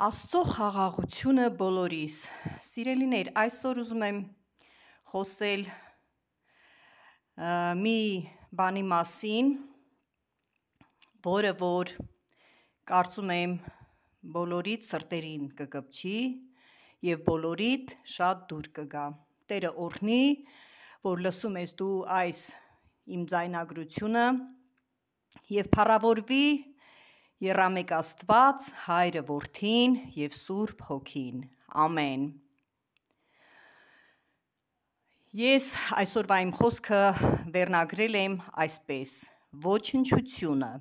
Աստծո խաղաղությունը բոլորիս։ Սիրելիներ, այսօր ուզում եմ խոսել մի բանի մասին, որը որ կարծում եմ բոլորիդ սրտերին կկպչի և բոլորիդ շատ դուր կգա։ Տերը օրհնի, որ լսում ես դու այս իմ ձայնագրությունը և փառավորվի եռամեկ Աստված, Հայրը, Որդին և Սուրբ Հոգին, ամեն։ Ես այսօրվա իմ խոսքը վերնագրել եմ այսպես. ոչնչությունը։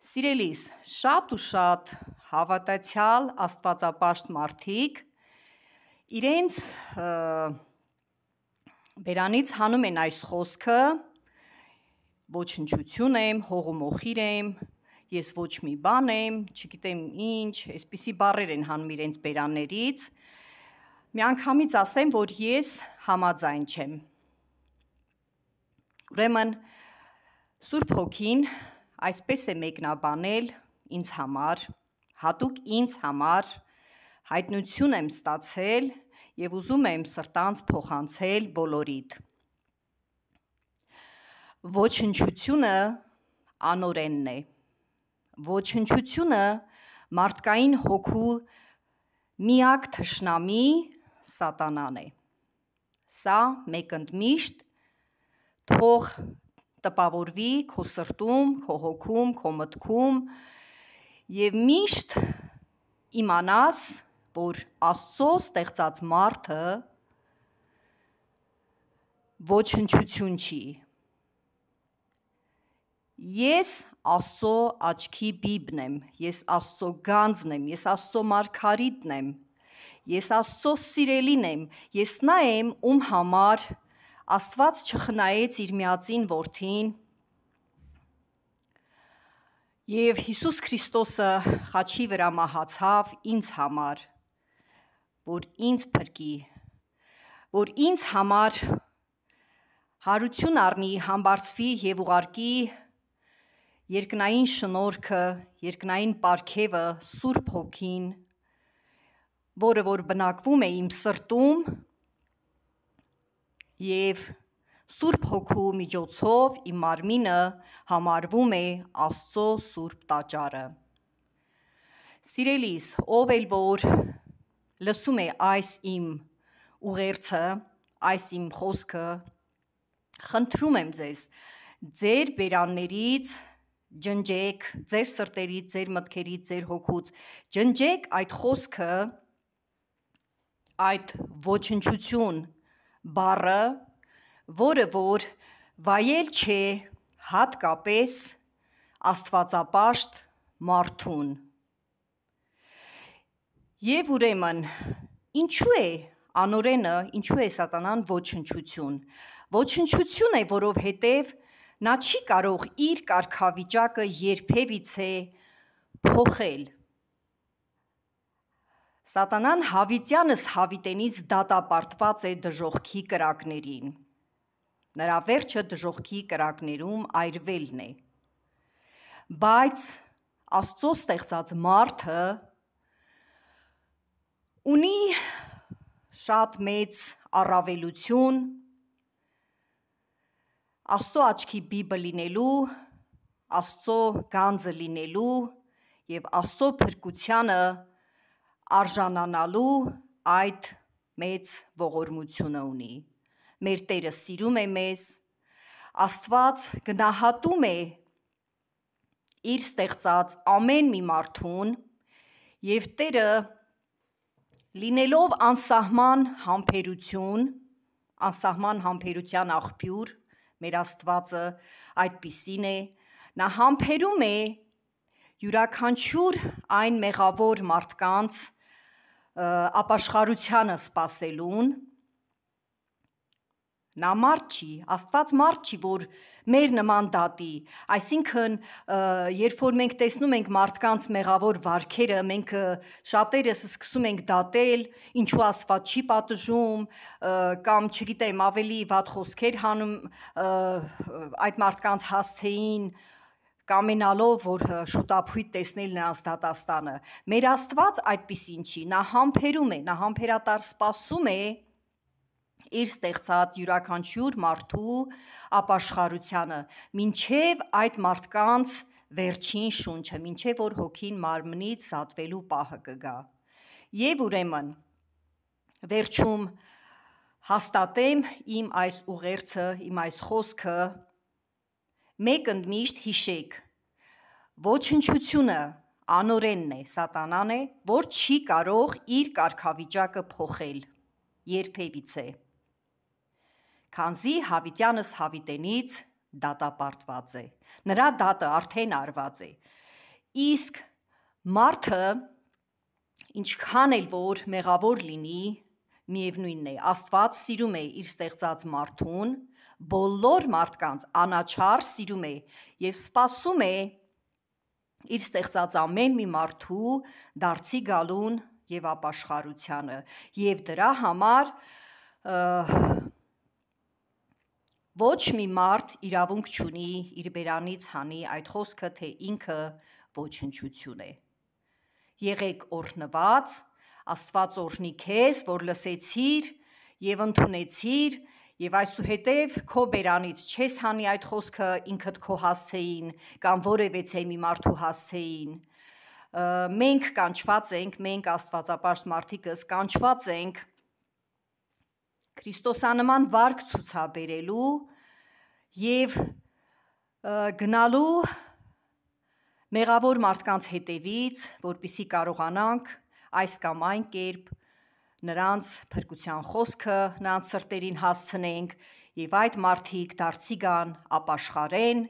Սիրելիս, շատ ու շատ հավատացյալ աստվածապաշտ մարդիկ իրենց բերանից հանում են այս խոսքը, ոչնչություն եմ, հողումոխիր եմ, ես ոչ մի բան եմ, չգիտեմ ինչ, այսպիսի բառեր են հանում իրենց բերաններից, միանգամից ասեմ, որ ես համաձայն չեմ։ Ուրեմն, Սուրբ Հոգին այսպես է մեկնաբանել ինձ համար, հատուկ ինձ համար, հայտնություն եմ ստացել և ուզում եմ սրտանց փոխանցել բոլորիդ։ Ոչնչությունը անօրենն է, ոչնչությունը մարդկային հոգու միակ թշնամի սատանան է, սա մեկընդմիշտ թող տպավորվի քո սրտում, քո հոգում, քո մտքում և միշտ իմանաս, որ Աստծո ստեղծած մարդը ոչնչություն չի։ Ես Աստծո աչքի բիբն եմ, ես Աստծո գանձն եմ, ես Աստծո մարգարիտն եմ, ես Աստծո սիրելին եմ, ես նա եմ, ում համար Աստված չխնայեց իր միածին որդին և Հիսուս Քրիստոսը խաչի վրա մահացավ ինձ համար, որ ինձ փրկի, որ ինձ համար հարություն առնի, համբարձվի և ուղարկի երկնային շնորհքը, երկնային պարգևը, Սուրբ Հոգին, որը որ բնակվում է իմ սրտում և Սուրբ Հոգու միջոցով իմ մարմինը համարվում է Աստծո Սուրբ Տաճարը։ Սիրելիս, ով էլ որ լսում է այս իմ ուղերձը, այս իմ խոսքը, խնդրում եմ ձեզ, ձեր բերաններից ջնջեք, ձեր սրտերից, ձեր մտքերից, ձեր հոգուց, ջնջեք այդ խոսքը, այդ ոչնչություն բառը, որը որ վայել չէ հատկապես աստվածապաշտ մարդուն։ Եվ ուրեմն, ինչու է անօրենը, ինչու է սատանան ոչնչություն։ Ոչնչություն է, որովհետև նա չի կարող իր կարգավիճակը երբևիցե փոխել։ Սատանան հավիտյանս հավիտենից դատապարտված է դժոխքի կրակներին։ Նրա վերջը դժոխքի կրակներում այրվելն է։ Բայց Աստծո ստեղծած մարդը ունի շատ մեծ առավելություն Աստծո աչքի բիբը լինելու, Աստծո գանձը լինելու և Աստծո փրկությանը արժանանալու այդ մեծ ողորմությունը ունի։ Մեր Տերը սիրում է մեզ, Աստված գնահատում է իր ստեղծած ամեն մի մարդուն և Տերը լինելով անսահման համբերություն, անսահման համբերության աղբյուր, մեր Աստվածը այդպիսին է, նա համբերում է յուրաքանչյուր այն մեղավոր մարդկանց ապաշխարությանը սպասելուն, նա մարդ չի, Աստված մարդ չի, որ մեր նման դատի, այսինքն, երբ որ մենք տեսնում ենք մարդկանց մեղավոր վարքերը, մենք շատերս սկսում ենք դատել, ինչու Աստված չի պատժում, կամ չգիտեմ, ավելի վատ խոսքեր հանում այդ մարդկանց հասցեին, կամենալով, որ շուտապույտ տեսնել նրանց դատաստանը։ Մեր Աստված այդպիսին չի, նա համբերում է, նա համբերատար սպասում է իր ստեղծած յուրաքանչյուր մարդու ապաշխարությանը, մինչև այդ մարդկանց վերջին շունչը, մինչև որ հոգին մարմնից զատվելու պահը կգա։ Եվ ուրեմն, վերջում հաստատեմ իմ այս ուղերձը, իմ այս խոսքը, մեկ ընդմիշտ հիշեք, ոչնչությունը անօրենն է, սատանան է, որ չի կարող իր կարգավիճակը փոխել, երբևիցե, քանզի հավիտյանս հավիտենից դատապարտված է, նրա դատը արդեն արված է, իսկ մարդը, ինչքան էլ որ մեղավոր լինի, միևնույնն է, Աստված սիրում է իր ստեղծած մարդուն, բոլոր մարդկանց անաչառ սիրում է և սպասում է իր ստեղծած ամեն մի մարդու դարձի գալուն և ապաշխարությանը, և դրա համար ոչ մի մարդ իրավունք չունի իր բերանից հանի այդ խոսքը, թե ինքը ոչնչություն է։ Եղեք օրհնված, Աստված օրհնի քեզ, որ լսեցիր և ընդունեցիր և այսուհետև քո բերանից չես հանի այդ խոսքը ինքդ քո հասցեին կամ որևէ մի մարդու հասցեին։ Մենք կանչված ենք, մենք աստվածապաշտ մարդիկս կանչված ենք Քրիստոսանման վարք ցուցաբերելու և գնալու մեղավոր մարդկանց հետևից, որպեսզի կարողանանք այս կամ այն կերպ նրանց փրկության խոսքը նրանց սրտերին հասցնենք և այդ մարդիկ դարձի գան, ապաշխարեն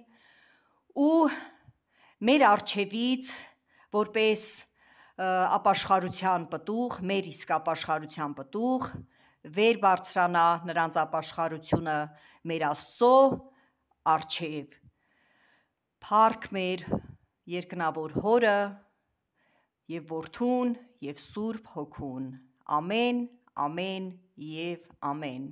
ու մեր առջևից որպես ապաշխարության պտուղ, մեր իսկ ապաշխարության պտուղ, վեր բարձրանա նրանց ապաշխարությունը մեր Աստծո առջև, փառք մեր երկնավոր Հորը և Որդուն և Սուրբ Հոգուն, ամեն, ամեն և ամեն։